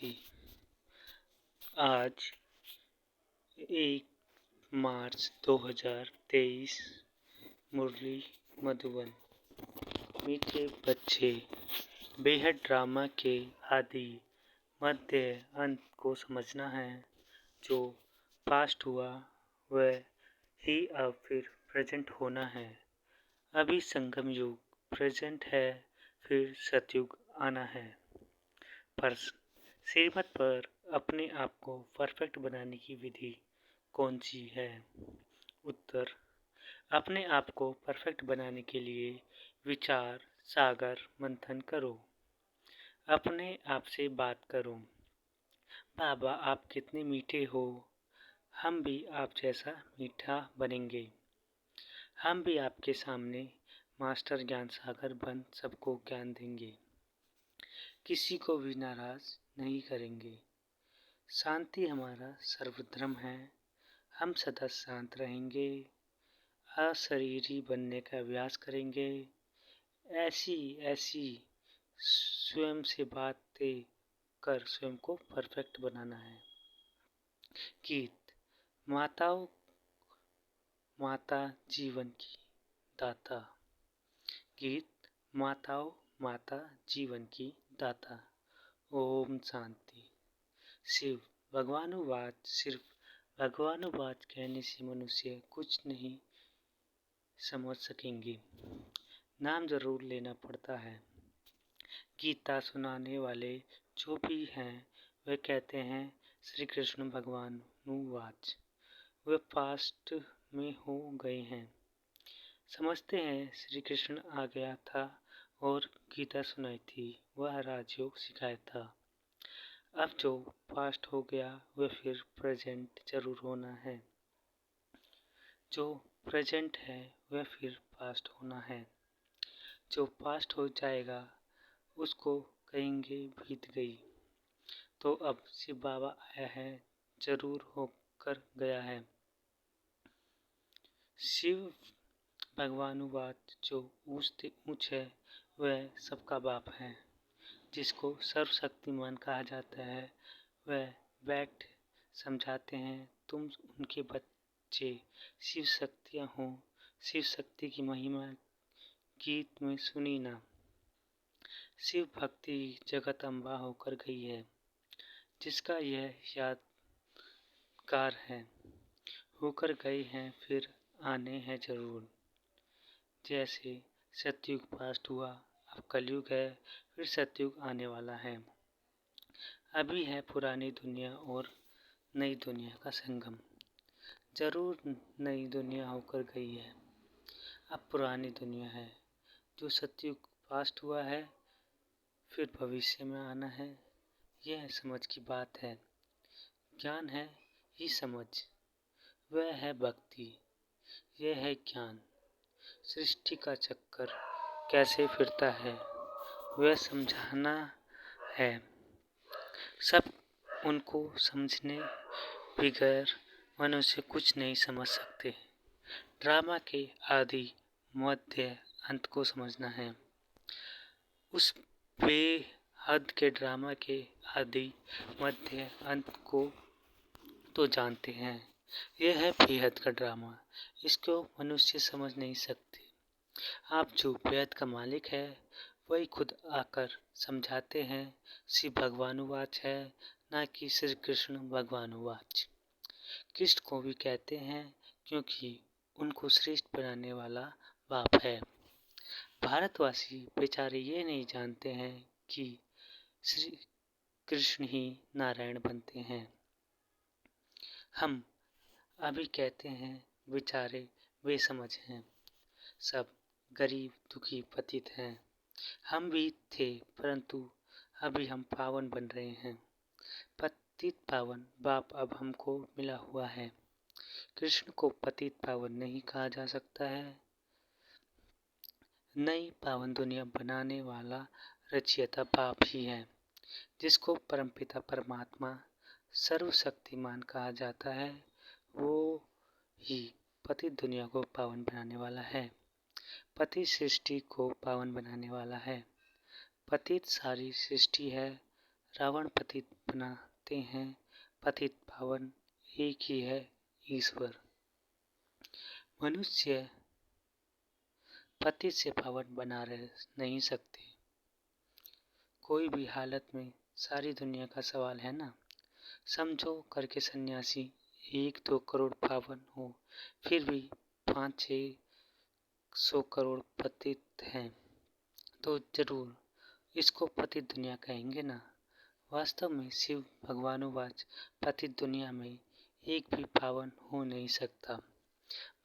शांति। आज 1 मार्च 2023। मुरली मधुबन। मीठे बच्चे बेहद ड्रामा के आदि मध्य अंत को समझना है। जो पास्ट हुआ वह ही अब फिर प्रेजेंट होना है। अभी संगम युग प्रेजेंट है, फिर सतयुग आना है। प्रश्न: श्रीमत पर अपने आप को परफेक्ट बनाने की विधि कौन सी है? उत्तर: अपने आप को परफेक्ट बनाने के लिए विचार सागर मंथन करो। अपने आप से बात करो, बाबा आप कितने मीठे हो, हम भी आप जैसा मीठा बनेंगे। हम भी आपके सामने मास्टर ज्ञान सागर बन सबको ज्ञान देंगे। किसी को भी नाराज नहीं करेंगे। शांति हमारा सर्वधर्म है, हम सदा शांत रहेंगे। अशरीरी बनने का अभ्यास करेंगे। ऐसी स्वयं से बातें कर स्वयं को परफेक्ट बनाना है। गीत: माता जीवन की दाता। गीत: माता जीवन की दाता। ओम शांति। शिव भगवानुवाच: सिर्फ भगवानुवाच कहने से मनुष्य कुछ नहीं समझ सकेंगे, नाम जरूर लेना पड़ता है। गीता सुनाने वाले जो भी हैं वे कहते हैं श्री कृष्ण भगवानुवाच। वे पास्ट में हो गए हैं। समझते हैं श्री कृष्ण आ गया था और गीता सुनाई थी, वह राजयोग सिखाया था। अब जो पास्ट हो गया वह फिर प्रेजेंट जरूर होना है। जो प्रेजेंट है वह फिर पास्ट होना है। जो पास्ट हो जाएगा उसको कहेंगे बीत गई। तो अब शिव बाबा आया है, जरूर होकर गया है। शिव भगवानुवाच: जो ऊंच है वह सबका बाप है। जिसको सर्वशक्तिमान कहा जाता है वह बैठ समझाते हैं तुम उनके बच्चे शिव शक्तियाँ हो। शिव शक्ति की महिमा गीत में सुनी ना। शिव भक्ति जगत अम्बा होकर गई है, जिसका यह यादगार है। होकर गए हैं फिर आने हैं जरूर। जैसे सतयुग पास्ट हुआ, अब कलयुग है, फिर सतयुग आने वाला है। अभी है पुरानी दुनिया और नई दुनिया का संगम। जरूर नई दुनिया होकर गई है, अब पुरानी दुनिया है। जो सतयुग पास्ट हुआ है फिर भविष्य में आना है। यह समझ की बात है। ज्ञान है ही समझ, वह है भक्ति, यह है ज्ञान। सृष्टि का चक्कर कैसे फिरता है वह समझाना है। सब उनको समझने बगैर मनुष्य कुछ नहीं समझ सकते। ड्रामा के आदि मध्य अंत को समझना है। उस बेहद के ड्रामा के आदि मध्य अंत को तो जानते हैं। यह है बेहद का ड्रामा, इसको मनुष्य समझ नहीं सकते। आप जो बेहद का मालिक है वही खुद आकर समझाते हैं। शिव भगवानुवाच है, ना कि श्री कृष्ण भगवानुवाच। कृष्ण को भी कहते हैं क्योंकि उनको श्रेष्ठ बनाने वाला बाप है। भारतवासी बेचारे ये नहीं जानते हैं कि श्री कृष्ण ही नारायण बनते हैं। हम अभी कहते हैं बेचारे बेसमझ हैं, सब गरीब दुखी पतित हैं। हम भी थे परंतु अभी हम पावन बन रहे हैं। पतित पावन बाप अब हमको मिला हुआ है। कृष्ण को पतित पावन नहीं कहा जा सकता है। नई पावन दुनिया बनाने वाला रचयिता बाप ही है, जिसको परमपिता परमात्मा सर्वशक्तिमान कहा जाता है। वो ही पतित दुनिया को पावन बनाने वाला है। पतित सृष्टि को पावन बनाने वाला है। पतित सारी सृष्टि है, रावण पतित बनाते हैं। पतित पावन एक ही है ईश्वर। मनुष्य पतित से पावन बना रह नहीं सकते कोई भी हालत में। सारी दुनिया का सवाल है ना। समझो करके सन्यासी 1-2 करोड़ पावन हो, फिर भी 500-600 करोड़ पतित हैं, तो जरूर इसको पतित दुनिया कहेंगे ना। वास्तव में शिव भगवानुवाच पतित दुनिया में एक भी पावन हो नहीं सकता।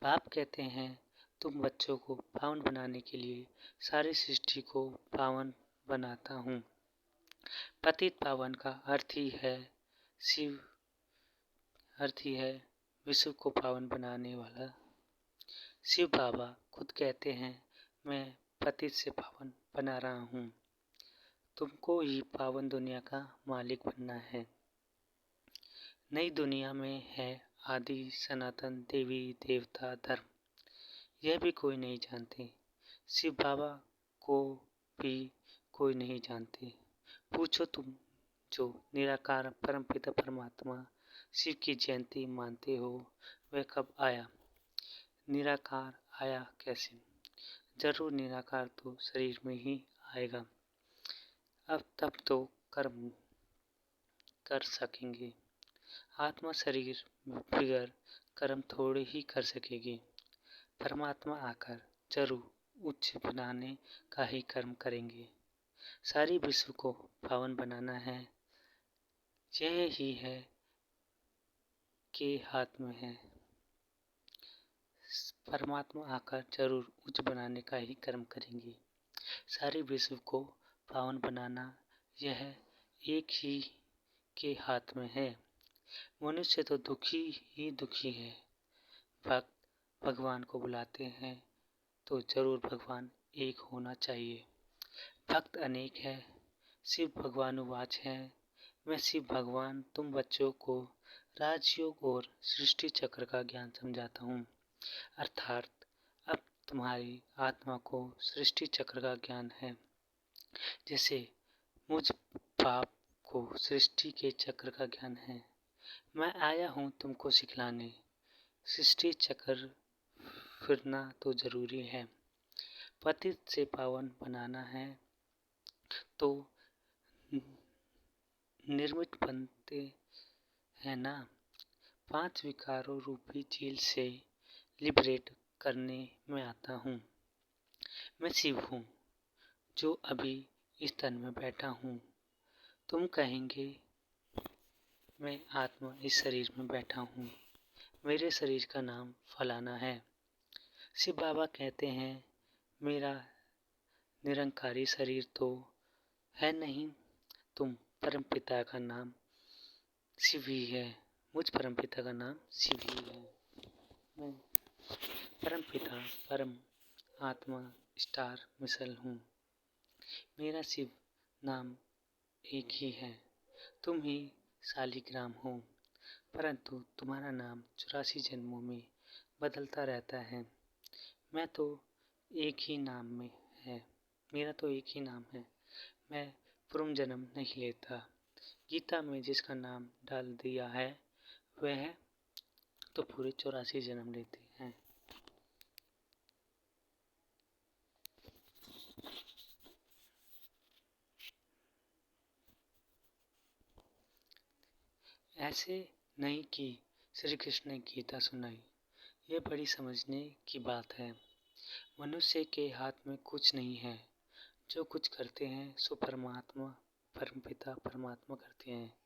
बाप कहते हैं तुम बच्चों को पावन बनाने के लिए सारी सृष्टि को पावन बनाता हूँ। पतित पावन का अर्थ ही है शिव, अर्थ ही है विश्व को पावन बनाने वाला। शिव बाबा खुद कहते हैं मैं पतित से पावन बना रहा हूँ। तुमको ही पावन दुनिया का मालिक बनना है। नई दुनिया में है आदि सनातन देवी देवता धर्म, यह भी कोई नहीं जानते। शिव बाबा को भी कोई नहीं जानते। पूछो तुम जो निराकार परमपिता परमात्मा शिव की जयंती मानते हो, वह कब आया? निराकार आया कैसे? जरूर निराकार तो शरीर में ही आएगा। अब तब तो कर्म कर सकेंगे। आत्मा शरीर बिगड़ कर्म थोड़े ही कर सकेगी। परमात्मा आकर जरूर उच्च बनाने का ही कर्म करेंगे। सारी विश्व को पावन बनाना है, यह ही है के हाथ में है। परमात्मा आकर जरूर उच्च बनाने का ही कर्म करेंगे। सारी विश्व को पावन बनाना यह एक ही के हाथ में है। मनुष्य तो दुखी ही दुखी है। भक्त भगवान को बुलाते हैं तो जरूर भगवान एक होना चाहिए। भक्त अनेक है, शिव भगवानुवाच है। मैं शिव भगवान तुम बच्चों को राजयोग और सृष्टि चक्र का ज्ञान समझाता हूँ। अर्थात अब तुम्हारी आत्मा को सृष्टि चक्र का ज्ञान है, जैसे मुझ बाप को सृष्टि के चक्र का ज्ञान है। मैं आया हूँ तुमको सिखलाने। सृष्टि चक्र फिरना तो जरूरी है। पतित से पावन बनाना है तो निर्मित बनते हैं ना। 5 विकारों रूपी झील से लिबरेट करने में आता हूँ। मैं शिव हूँ जो अभी इस तन में बैठा हूँ। तुम कहेंगे मैं आत्मा इस शरीर में बैठा हूँ, मेरे शरीर का नाम फलाना है। शिव बाबा कहते हैं मेरा निरंकारी शरीर तो है नहीं, तुम परमपिता का नाम शिव ही है। मुझ परमपिता का नाम शिव ही है। मैं परमपिता परम आत्मा स्टार मिसल हूँ। मेरा शिव नाम एक ही है। तुम ही शालिग्राम हो, परंतु तुम्हारा नाम 84 जन्मों में बदलता रहता है। मैं तो एक ही नाम में है, मेरा तो एक ही नाम है। मैं पूर्व जन्म नहीं लेता। गीता में जिसका नाम डाल दिया है वह तो पूरे 84 जन्म लेते हैं। ऐसे नहीं कि श्री कृष्ण ने गीता सुनाई, यह बड़ी समझने की बात है। मनुष्य के हाथ में कुछ नहीं है। जो कुछ करते हैं सो परमात्मा परमपिता परमात्मा करते हैं।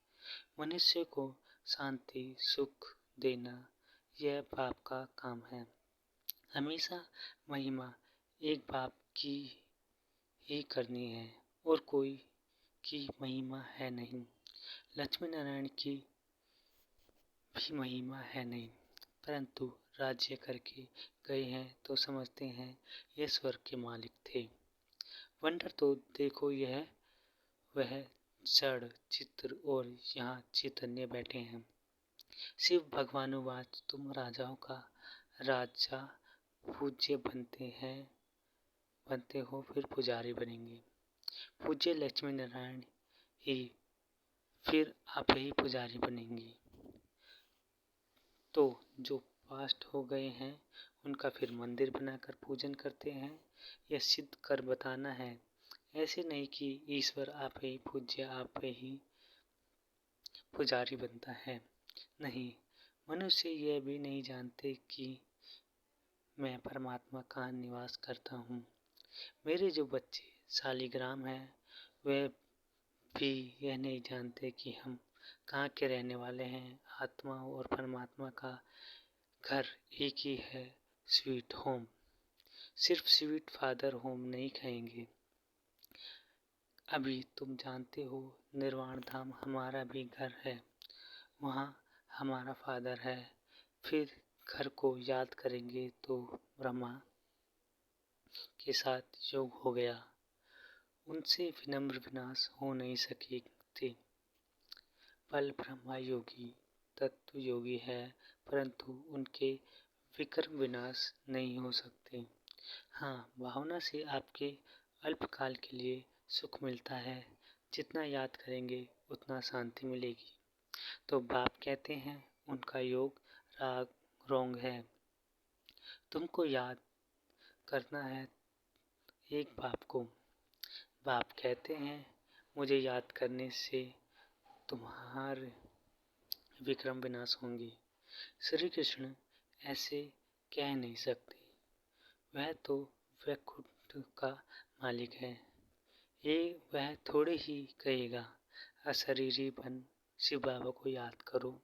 मनुष्य को शांति सुख देना यह बाप का काम है। हमेशा महिमा एक बाप की ही करनी है और कोई की महिमा है नहीं। लक्ष्मी नारायण की भी महिमा है नहीं, परंतु राज्य करके गए हैं तो समझते हैं ये स्वर्ग के मालिक थे। वंडर तो देखो, यह वह जड़ चित्र और यहाँ चैतन्य बैठे हैं। शिव भगवानुवाच तुम राजाओं का राजा पूज्य बनते हो फिर पुजारी बनेंगे। पूज्य लक्ष्मी नारायण ही फिर आप ही पुजारी बनेंगी। तो जो पास्ट हो गए हैं उनका फिर मंदिर बनाकर पूजन करते हैं। यह सिद्ध कर बताना है, ऐसे नहीं कि ईश्वर आप ही पूज्य, आप ही पुजारी बनता है। नहीं, मनुष्य यह भी नहीं जानते कि मैं परमात्मा कहाँ निवास करता हूँ। मेरे जो बच्चे शालिग्राम हैं वे भी यह नहीं जानते कि हम कहाँ के रहने वाले हैं। आत्मा और परमात्मा का घर एक ही है, स्वीट होम। सिर्फ स्वीट फादर होम नहीं कहेंगे। अभी तुम जानते हो निर्वाण धाम हमारा भी घर है, वहाँ हमारा फादर है। फिर घर को याद करेंगे तो ब्रह्मा के साथ योग हो गया, उनसे विनम्र विनाश हो नहीं सकते। पल ब्रह्मा योगी तत्व योगी है, परंतु उनके विक्रम विनाश नहीं हो सकते। हाँ, भावना से आपके अल्पकाल के लिए सुख मिलता है, जितना याद करेंगे उतना शांति मिलेगी। तो बाप कहते हैं उनका योग राग रोंग है। तुमको याद करना है एक बाप को। बाप कहते हैं मुझे याद करने से तुम्हारे विक्रम विनाश होंगे। श्री कृष्ण ऐसे कह नहीं सकते, वह तो वैकुंठ का मालिक है। ये वह थोड़े ही कहेगा अशरीरी बन शिव बाबा को याद करो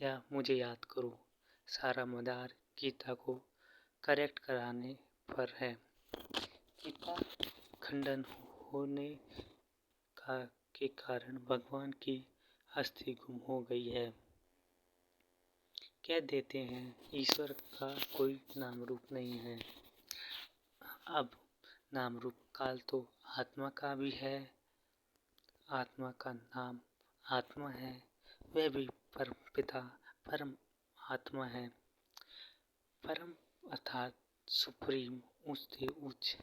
या मुझे याद करो। सारा मदार गीता को करेक्ट कराने पर है। गीता खंडन होने के कारण भगवान की अस्थि गुम हो गई है। कह देते हैं ईश्वर का कोई नाम रूप नहीं है। अब नाम रूप काल तो आत्मा का भी है। आत्मा का नाम आत्मा है, वह भी परम पिता परम आत्मा है। परम अर्थात सुप्रीम, उच्च उच्च,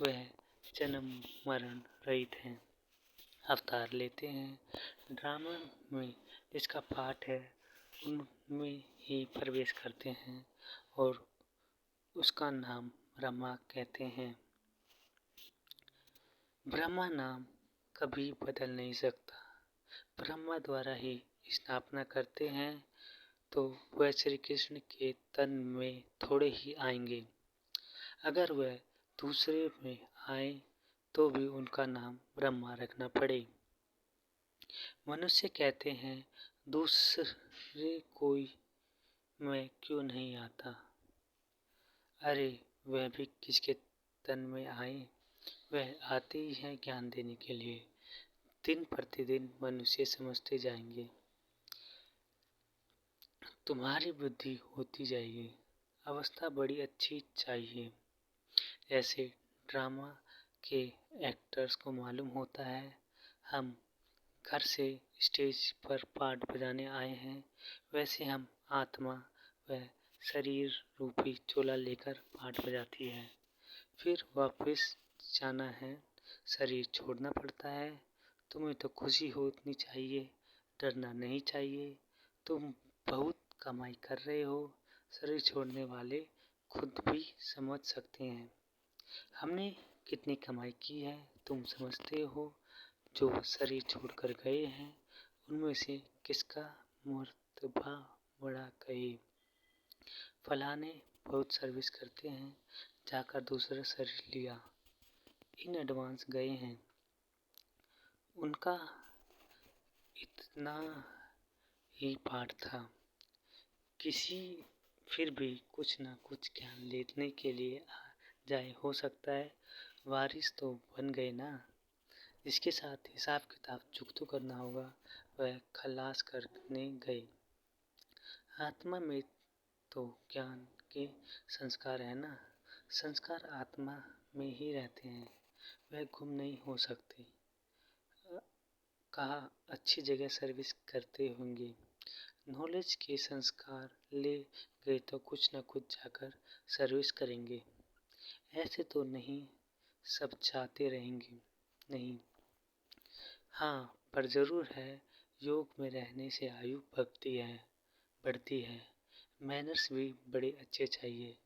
वह जन्म मरण रहित है। अवतार लेते हैं, ड्रामा में जिसका पाठ है उनमें ही प्रवेश करते हैं और उसका नाम ब्रह्मा कहते हैं। ब्रह्मा नाम कभी बदल नहीं सकता। ब्रह्मा द्वारा ही स्थापना करते हैं तो वह श्री कृष्ण के तन में थोड़े ही आएंगे। अगर वह दूसरे में आए तो भी उनका नाम ब्रह्मा रखना पड़े। मनुष्य कहते हैं दूसरे कोई मैं क्यों नहीं आता। अरे वह भी किसके तन में आए, वह आते ही हैं ज्ञान देने के लिए। दिन प्रतिदिन मनुष्य समझते जाएंगे, तुम्हारी बुद्धि होती जाएगी। अवस्था बड़ी अच्छी चाहिए। ऐसे ड्रामा के एक्टर्स को मालूम होता है हम घर से स्टेज पर पार्ट बजाने आए हैं, वैसे हम आत्मा व शरीर रूपी चोला लेकर पार्ट बजाती है। फिर वापस जाना है, शरीर छोड़ना पड़ता है। तुम्हें तो खुशी होनी चाहिए, डरना नहीं चाहिए। तुम बहुत कमाई कर रहे हो, शरीर छोड़ने वाले खुद भी समझ सकते हैं हमने कितनी कमाई की है। तुम समझते हो जो शरीर छोड़कर गए हैं उनमें से किसका मर्तबा बड़ा कहे। फलाने बहुत सर्विस करते हैं, जाकर दूसरा शरीर लिया, इन एडवांस गए हैं। उनका इतना ही पाठ था। किसी फिर भी कुछ न कुछ ज्ञान लेने के लिए आ जाए, हो सकता है वारिस तो बन गए ना। जिसके साथ हिसाब किताब चुकतो करना होगा वह खलास करने गए। आत्मा में तो ज्ञान के संस्कार है ना, संस्कार आत्मा में ही रहते हैं, वह गुम नहीं हो सकते। कहा अच्छी जगह सर्विस करते होंगे, नॉलेज के संस्कार ले गए तो कुछ न कुछ जाकर सर्विस करेंगे। ऐसे तो नहीं सब चाहते रहेंगे, नहीं। हाँ, पर ज़रूर है योग में रहने से आयु बढ़ती है। मैनर्स भी बड़े अच्छे चाहिए।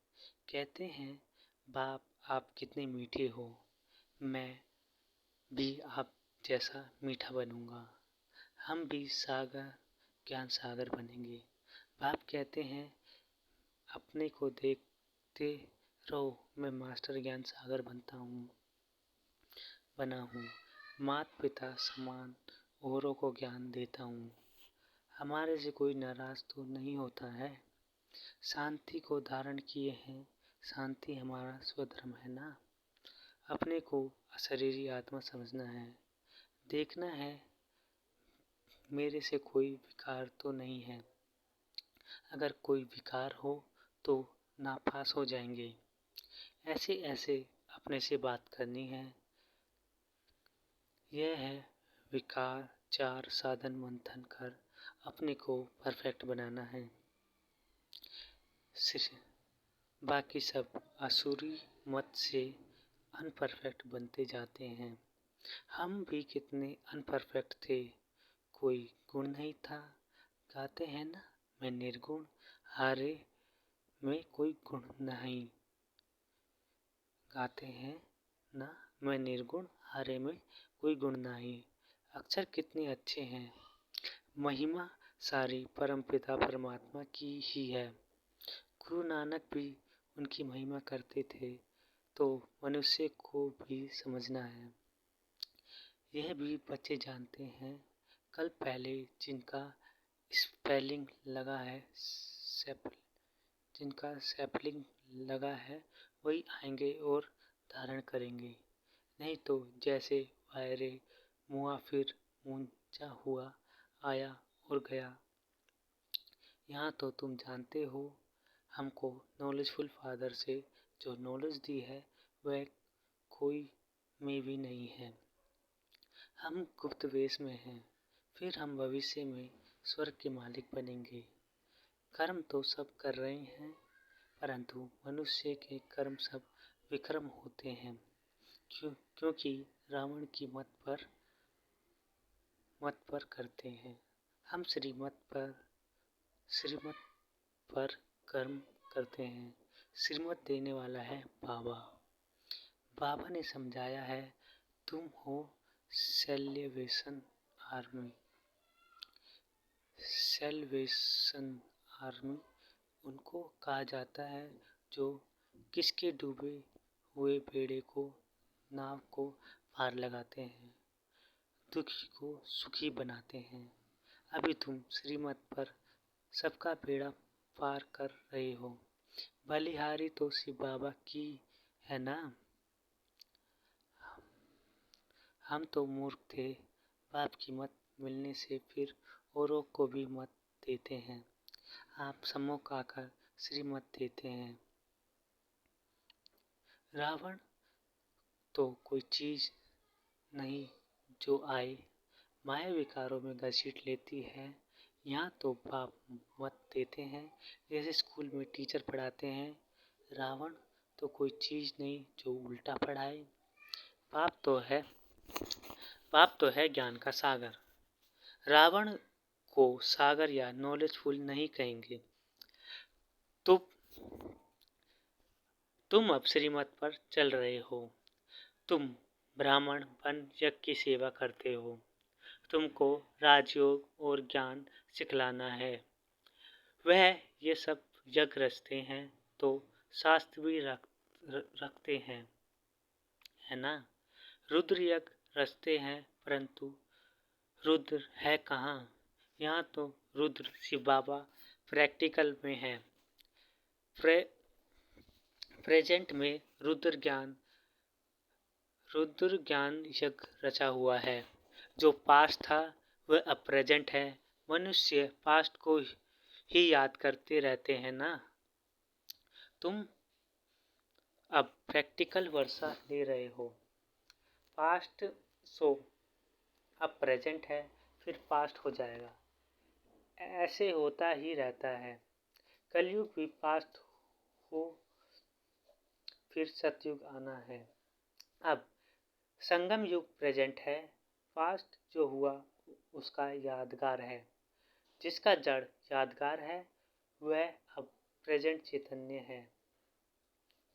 कहते हैं बाप आप कितने मीठे हो, मैं भी आप जैसा मीठा बनूंगा। हम भी ज्ञान सागर बनेंगे। बाप कहते हैं अपने को देखते रहो, मैं मास्टर ज्ञान सागर बना हूँ। माता पिता समान औरों को ज्ञान देता हूँ। हमारे से कोई नाराज तो नहीं होता है। शांति को धारण किए हैं, शांति हमारा स्वधर्म है ना। अपने को अशरीरी आत्मा समझना है। देखना है मेरे से कोई विकार तो नहीं है। अगर कोई विकार हो तो नापास हो जाएंगे। ऐसे ऐसे अपने से बात करनी है। यह है विकार चार साधन मंथन कर अपने को परफेक्ट बनाना है। बाकी सब आसुरी मत से अनपरफेक्ट बनते जाते हैं। हम भी कितने अनपरफेक्ट थे, कोई गुण नहीं था। गाते हैं ना मैं निर्गुण, हारे में कोई गुण नहीं। गाते हैं ना मैं निर्गुण, हारे में कोई गुण नहीं। अक्षर कितने अच्छे हैं। महिमा सारी परमपिता परमात्मा की ही है। गुरु नानक भी उनकी महिमा करते थे, तो मनुष्य को भी समझना है। यह भी बच्चे जानते हैं, कल पहले जिनका स्पेलिंग लगा है जिनका सैपलिंग लगा है वही आएंगे और धारण करेंगे। नहीं तो जैसे वायरे मुआ फिर मुंजा हुआ, आया और गया। यहाँ तो तुम जानते हो हमको नॉलेजफुल फादर से जो नॉलेज दी है वह कोई में भी नहीं है। हम गुप्त वेश में हैं, फिर हम भविष्य में स्वर्ग के मालिक बनेंगे। कर्म तो सब कर रहे हैं, परंतु मनुष्य के कर्म सब विक्रम होते हैं। क्योंकि रावण की मत पर करते हैं। हम श्रीमत पर कर्म करते हैं। श्रीमत देने वाला है बाबा। बाबा ने समझाया है तुम हो सैल्वेशन आर्मी उनको कहा जाता है जो किसके डूबे हुए बेड़े को नाव को पार लगाते हैं, दुखी को सुखी बनाते हैं। अभी तुम श्रीमत पर सबका बेड़ा पार कर रहे हो। बलिहारी तो शिव बाबा की है ना। हम तो मूर्ख थे, बाप की मत मिलने से फिर औरों को भी मत देते हैं। आप सम्मुख आकर श्रीमत देते हैं। रावण तो कोई चीज नहीं जो आए माया विकारों में घसीट लेती है। यहाँ तो बाप मत देते हैं, जैसे स्कूल में टीचर पढ़ाते हैं। रावण तो कोई चीज नहीं जो उल्टा पढ़ाए। बाप तो है ज्ञान का सागर। रावण को सागर या नॉलेजफुल नहीं कहेंगे। तुम अब श्रीमत पर चल रहे हो। तुम ब्राह्मण बन यज्ञ की सेवा करते हो। तुमको राजयोग और ज्ञान सिखलाना है। वह ये सब यज्ञ रचते हैं तो शास्त्र भी रखते हैं, है ना। रुद्र यज्ञ रचते हैं, परंतु रुद्र है कहाँ। यहाँ तो रुद्र शिव बाबा प्रैक्टिकल में है। प्रेजेंट में रुद्र ज्ञान यज्ञ रचा हुआ है। जो पास्ट था वह अब प्रेजेंट है। मनुष्य पास्ट को ही याद करते रहते हैं ना। तुम अब प्रैक्टिकल वर्षा ले रहे हो। पास्ट सो अब प्रेजेंट है, फिर पास्ट हो जाएगा। ऐसे होता ही रहता है। कलयुग भी पास्ट हो, फिर सतयुग आना है। अब संगम युग प्रेजेंट है, पास्ट जो हुआ उसका यादगार है। जिसका जड़ यादगार है वह अब प्रेजेंट चैतन्य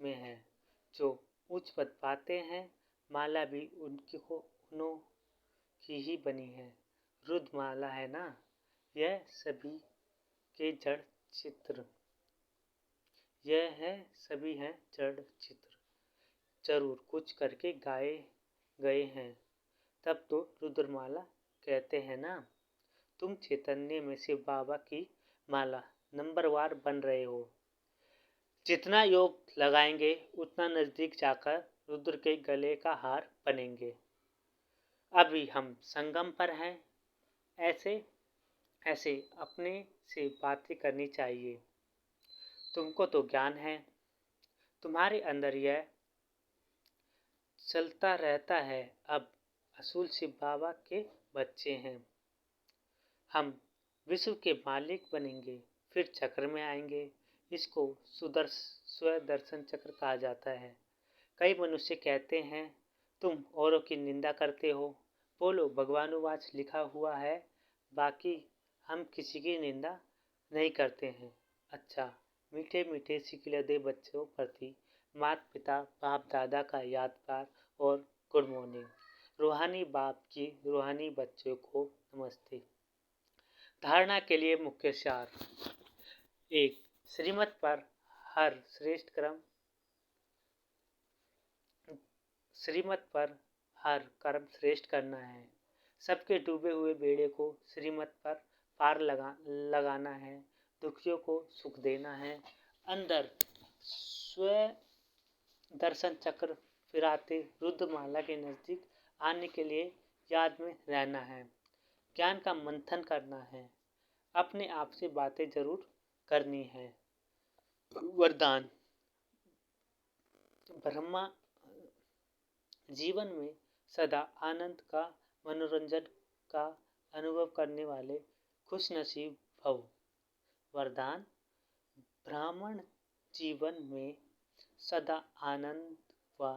में है। जो उच्च पद पाते हैं माला भी उन्हों की ही बनी है। रुद्रमाला है ना, यह सभी के जड़ चित्र, यह है सभी हैं जड़ चित्र। जरूर कुछ करके गाए गए हैं, तब तो रुद्रमाला कहते हैं ना। तुम चैतन्य में शिव बाबा की माला नंबरवार बन रहे हो। जितना योग लगाएंगे उतना नजदीक जाकर रुद्र के गले का हार बनेंगे। अभी हम संगम पर हैं, ऐसे ऐसे अपने से बातें करनी चाहिए। तुमको तो ज्ञान है, तुम्हारे अंदर यह चलता रहता है। अब असूल शिव बाबा के बच्चे हैं। हम विश्व के मालिक बनेंगे, फिर चक्र में आएंगे। इसको स्वदर्शन चक्र कहा जाता है। कई मनुष्य कहते हैं तुम औरों की निंदा करते हो। बोलो भगवानुवाच लिखा हुआ है, बाकी हम किसी की निंदा नहीं करते हैं। अच्छा, मीठे मीठे सिकिलदे बच्चों प्रति माता पिता बाप दादा का यादगार और गुड मॉर्निंग। रूहानी बाप की रूहानी बच्चों को नमस्ते। धारणा के लिए मुख्य सार। 1. श्रीमत पर हर श्रेष्ठ कर्म श्रेष्ठ करना है। सबके डूबे हुए बेड़े को श्रीमत पर पार लगाना है। दुखियों को सुख देना है। अंदर स्व दर्शन चक्र फिराते रुद्रमाला के नजदीक आने के लिए याद में रहना है। ज्ञान का मंथन करना है। अपने आप से बातें जरूर करनी है। वरदान। ब्रह्मा जीवन में सदा आनंद का मनोरंजन का अनुभव करने वाले खुशनसीब भव। वरदान। ब्राह्मण जीवन में सदा आनंद व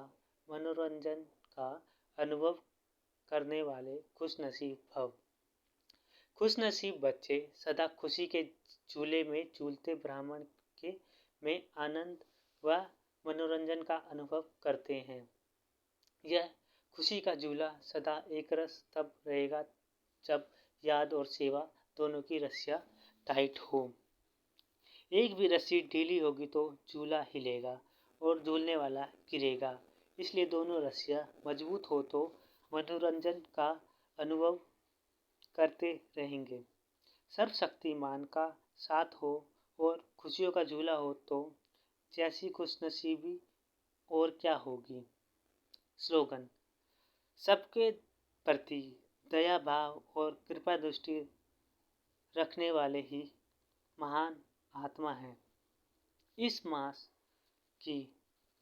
मनोरंजन का अनुभव करने वाले खुशनसीब भव। खुशनसीब बच्चे सदा खुशी के झूले में झूलते ब्राह्मण के में आनंद व मनोरंजन का अनुभव करते हैं। यह खुशी का झूला सदा एक रस तब रहेगा जब याद और सेवा दोनों की रस्सियां टाइट हो। एक भी रस्सी ढीली होगी तो झूला हिलेगा और झूलने वाला गिरेगा। इसलिए दोनों रस्सियां मजबूत हो तो मनोरंजन का अनुभव करते रहेंगे। सर्वशक्तिमान का साथ हो और खुशियों का झूला हो तो जैसी खुशनसीबी और क्या होगी। स्लोगन। सबके प्रति दया भाव और कृपा दृष्टि रखने वाले ही महान आत्मा हैं। इस मास की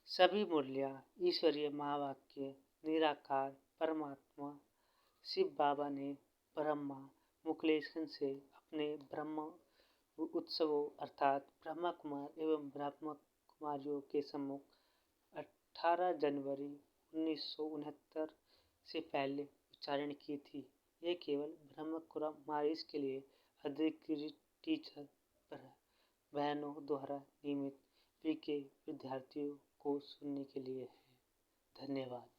सभी मूर्तियां ईश्वरीय महावाक्य निराकार परमात्मा शिव बाबा ने ब्रह्मा मुकुलेशन से अपने ब्रह्म उत्सवों अर्थात ब्रह्मा कुमार एवं ब्रह्मा कुमारियों के सम्मुख 18 जनवरी 1969 से पहले उच्चारण की थी। यह केवल ब्रह्म कुमारीज के लिए अधिकृत टीचर बहनों द्वारा नियमित पीके विद्यार्थियों को सुनने के लिए है। धन्यवाद।